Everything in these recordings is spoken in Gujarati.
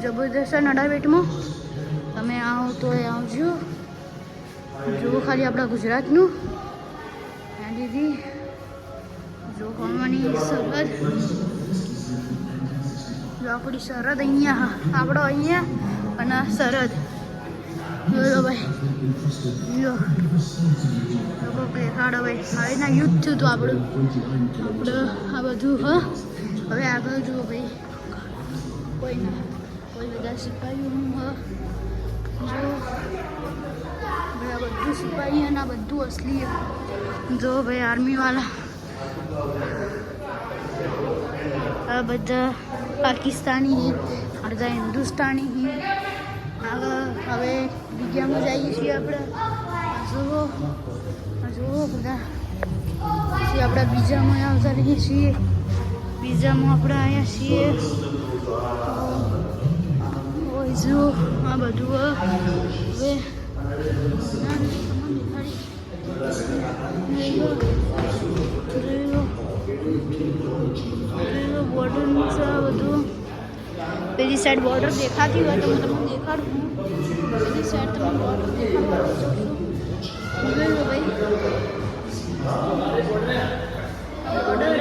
જબરદસ્ત નડાબેટમાં તમે આવો તો આવજો. જુઓ ખાલી આપણા ગુજરાતનું દીદી જો હવાની સરહદ, જો આપણી સરહદ અહીંયા, આપણો અહીંયા અને સરહદ. બોલો ભાઈ, જો દેખાડો ભાઈ. આવી રીતના યુદ્ધ થયું હતું આપણું આ બધું. હવે આગળ જુઓ ભાઈ, કોઈ બધા સિપાહીઓ જો ભાઈ, આ બધું સિપાહી અને આ બધું અસલી. જો ભાઈ આર્મીવાળા, આ બધા પાકિસ્તાની, અડધા હિન્દુસ્તાની. હવે બીજામાં જઈએ છીએ આપણે. જુઓ બધા, પછી આપણે બીજામાં આવતા રહીએ છીએ. બીજામાં આપણે આવ્યા છીએ. જુઓ આ બધું. હવે બોર્ડરનું છે આ બધું. પેલી સાઈડ બોર્ડર દેખાતી હોય તો હું તમને દેખાડું. પેલી સાઈડ તમે બોર્ડર દેખાડવા ભાઈ, બોર્ડર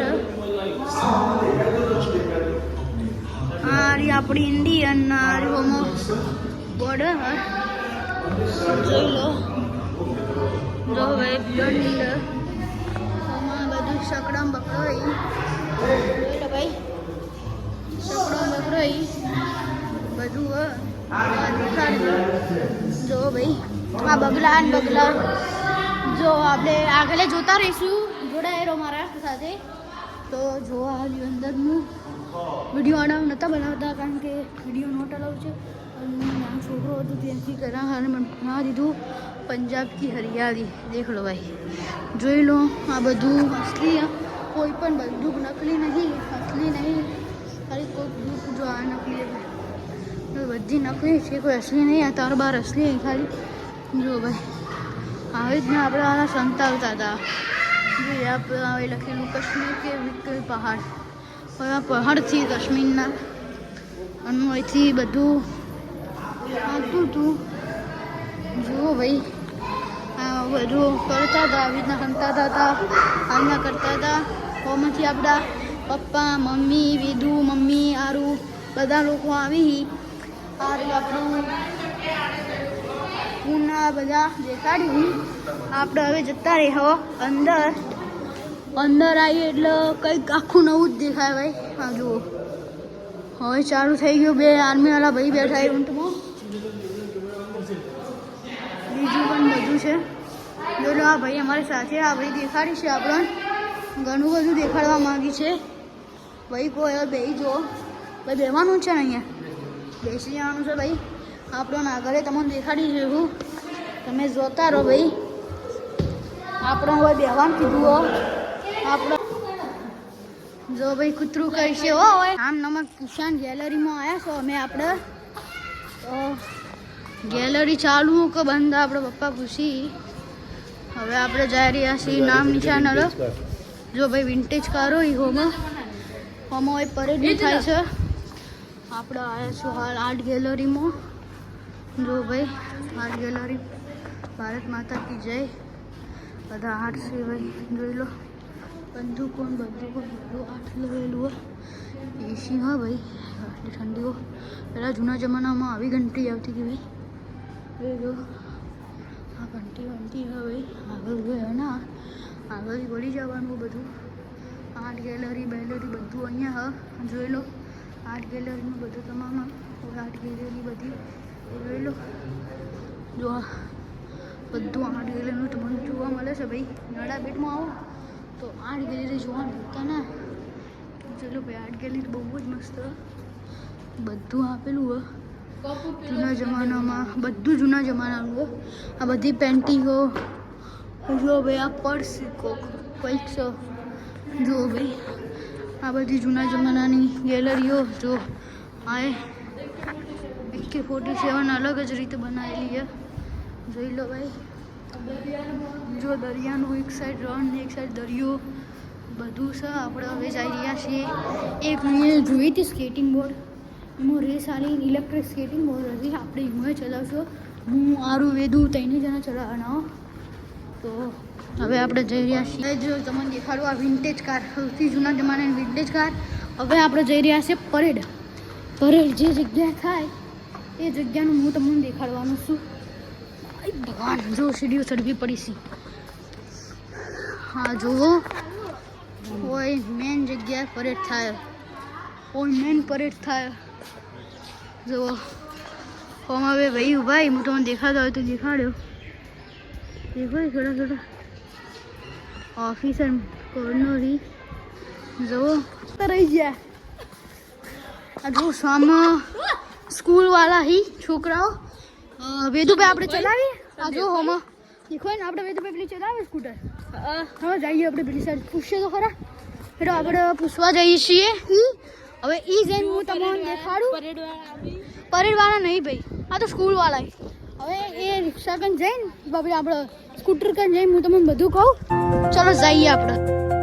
આ આપણી ઇન્ડિયન બોર્ડર. જોઈ લો, જો ભાઈ બંધ બધું શકડમ બકરાઈ. જોઈ લો ભાઈ, શકડમ બકરાઈ બધું દેખાડ્યું. જો ભાઈ આ બગલા ને બગલા. જો આપણે આગળ જોતા રહીશું, જોડાયેલો મારા સાથે. તો જોવા આવ્યું અંદરનું વિડીયો આડા નહોતા બનાવતા કારણ કે વિડીયો નોટ અલાઉ છે. નાનો છોકરો હતો ત્યાંથી કરા બના દીધું. પંજાબ કી હરિયાળી દેખ લો ભાઈ, જોઈ લો. આ બધું અસલી, કોઈ પણ બંદૂક નકલી નહીં, અસલી નહીં. ખાલી કોઈ બંદૂક જો આ નકલી બધી નકલી છે, કોઈ અસલી નહીં. આ તાર બાર અસલી ખાલી. જો ભાઈ આવી રીતના આપણે આના સંતાવતા હતા. આપણે લખેલું કાશ્મીર કે વિકલ પહાડ. પહાડથી કાશ્મીરના અને અહીંથી બધું આવતું હતું. જુઓ ભાઈ, આ બધું કરતા હતા, આવી રીતના સંતાતા હતા, આવી રીતના કરતા હતા. એમાંથી આપણા પપ્પા, મમ્મી, વિદુ, મમ્મી, આરું બધા લોકો આવી. આરું આપણું પૂના બધા દેખાડ્યું. આપણે હવે જતા રહી હો અંદર. અંદર આવીએ એટલે કંઈક આખું નવું જ દેખાય ભાઈ. હા જુઓ, હવે ચાલુ થઈ ગયું. બે આર્મીવાળા ભાઈ બેઠા એ ઊંટમાં. બીજું પણ બધું છે. બોલો આ ભાઈ અમારી સાથે, આ ભાઈ દેખાડી છે આપણને ઘણું બધું દેખાડવા માંગી છે ભાઈ. કોઈ હવે બેસી જુઓ ભાઈ, બેસવાનું છે ને અહીંયા બેસી જવાનું છે ભાઈ. આપણને આગળ તમને દેખાડી રહ્યું, તમે જોતા રહો ભાઈ. આપણે હવે બેસવાનું કીધું હો. આપણે જો ભાઈ કૂતરું કરશે હો. આમ નમક કિસાન ગેલેરીમાં આવ્યા છો અમે. આપણે ગેલેરી ચાલુ કે બંધ આપણે પપ્પા પૂછી. હવે આપણે જઈ રહ્યા છીએ નામ નિશાન. જો ભાઈ વિન્ટેજ કારો એ હોમાં એ પરેડ થાય છે. આપણે આવ્યા છો હાલ આર્ટ ગેલેરીમાં. જો ભાઈ આર્ટ ગેલેરી, ભારત માતા કી જય. બધા આર્ટ છે ભાઈ, જોઈ લો. બંદૂકો બધું આર્ટ લેવેલું હોય. એસી હા ભાઈ, આટલી ઠંડીઓ. પહેલાં જૂના જમાનામાં આવી ઘંટી આવતી હતી ભાઈ. જોઈ લો આ ઘંટી વંટી હા ભાઈ. આગળ ગયો ના, આગળથી વળી જવાનું બધું. આર્ટ ગેલેરી બેલેરી બધું અહીંયા હા. જોઈ લો આર્ટ ગેલેરીનું બધું તમામ આર્ટ ગેલેરી બધી જોઈ લો. જો બધું આર્ટ ગેલેરીનું તમને જોવા મળે છે ભાઈ. નડાબેટમાં આવો તો આર્ટ ગેલેરી જોવા મળતા ના. ચલો ભાઈ આર્ટ ગેલેરી બહુ જ મસ્ત બધું આપેલું હોય જૂના જમાનામાં. બધું જૂના જમાનાનું હોય. આ બધી પેન્ટિંગો જો ભાઈ. આ પર્સ કંઈક છે. જુઓ ભાઈ આ બધી જૂના જમાનાની ગેલેરીઓ. જો આ AK-47 અલગ જ રીતે બનાવેલી છે. જોઈ લો ભાઈ. જો દરિયાનું એક સાઈડ રણ ને એક સાઈડ દરિયો બધું છે. આપણે હવે જઈ રહ્યા છીએ. એક મેં જોઈ હતી સ્કેટિંગ બોર્ડ, એમાં રેસ આલી ઇલેક્ટ્રિક સ્કેટિંગ બહુ હતી આપણે એમાં ચલાવશો હું આરું વેદું ત્રણેય જણા ચલાવવાના તો હવે આપણે જઈ રહ્યા છીએ જો તમને દેખાડું આ વિન્ટેજ કાર સૌથી જૂના જમાનાની વિન્ટેજ કાર હવે આપણે જઈ રહ્યા છીએ પરેડ જે જગ્યા થાય એ જગ્યાનું હું તમને દેખાડવાનું છું ભગવાન જો સીડીઓ ચડવી પડી છે હા જુઓ કોઈ મેન જગ્યાએ પરેડ થાય કોઈ મેન પરેડ થાય જુઓ કોમ હવે ભાઈ ભાઈ હું તમને દેખાતો હોય તો દેખાડ્યો દેખાય થોડા થોડા ઓફિસર કોર્નરી જુઓ રહી ગયા આ જો સામે સ્કૂલવાળા હી છોકરાઓ વેદુભાઈ આપણે ચલાવીએ આ જો હોમાં દેખો ને આપણે વેદુભાઈ પેલી ચલાવે સ્કૂટર હા જઈએ આપણે પેલી સાઈડ પૂછીએ તો ખરા એટલે આપણે પૂછવા જઈએ છીએ હવે એ જઈને હું તમને દેખાડું પરેડવાળા નહીં ભાઈ આ તો સ્કૂલવાળા હવે એ રિક્ષા કરીને જઈને આપણે સ્કૂટર કરીને જઈને હું તમને બધું કહું ચલો જઈએ આપણે